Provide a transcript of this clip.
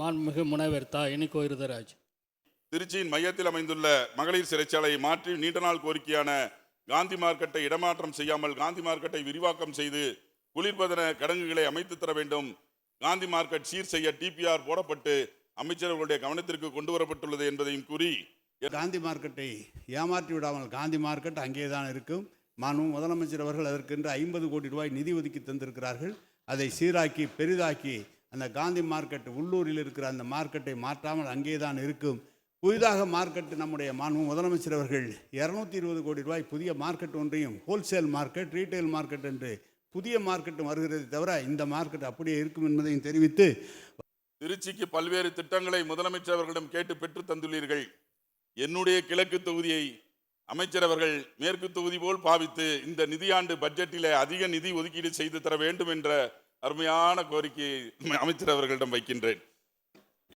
மாண்புமிகு முனைவர் தா இனிகோ இருதராஜ். திருச்சியின் மையத்தில் அமைந்துள்ள மகளிர் சிறைச்சாலையை மாற்றி நீண்ட நாள் கோரிக்கையான காந்தி மார்க்கெட்டை இடமாற்றம் செய்யாமல் காந்தி மார்க்கெட்டை விரிவாக்கம் செய்து குளிர்பதன கிடங்குகளை அமைத்து தர வேண்டும். காந்தி மார்க்கெட் சீர் செய்ய டிபிஆர் போடப்பட்டு அமைச்சர்களுடைய கவனத்திற்கு கொண்டு வரப்பட்டுள்ளது என்பதையும் கூறி, காந்தி மார்க்கெட்டை ஏமாற்றி விடாமல் காந்தி மார்க்கெட் அங்கே தான் இருக்கும். முதலமைச்சர் அவர்கள் அதற்கென்று 50 கோடி ரூபாய் நிதி ஒதுக்கி தந்திருக்கிறார்கள். அதை சீராக்கி பெரிதாக்கி அந்த காந்தி மார்க்கெட் உள்ளூரில் இருக்கிற அந்த மார்க்கெட்டை மாற்றாமல் அங்கே தான் இருக்கும். புதிதாக மார்க்கெட் நம்முடைய முதலமைச்சர் அவர்கள் 220 கோடி ரூபாய் புதிய மார்க்கெட் ஒன்றையும், ஹோல்சேல் மார்க்கெட், ரீட்டைல் மார்க்கெட் என்று புதிய மார்க்கெட்டும் வருகிறது தவிர இந்த மார்க்கெட் அப்படியே இருக்கும் என்பதையும் தெரிவித்து, திருச்சிக்கு பல்வேறு திட்டங்களை முதலமைச்சர் அவர்களிடம் கேட்டு பெற்று தந்துள்ளீர்கள். என்னுடைய கிழக்கு தொகுதியை அமைச்சர் அவர்கள் மேற்கு தொகுதி போல் பாவித்து இந்த நிதியாண்டு பட்ஜெட்டில் அதிக நிதி ஒதுக்கீடு செய்து தர வேண்டும் என்ற அருமையான கோரிக்கையை அமைச்சர் அவர்களிடம் வைக்கின்றேன்.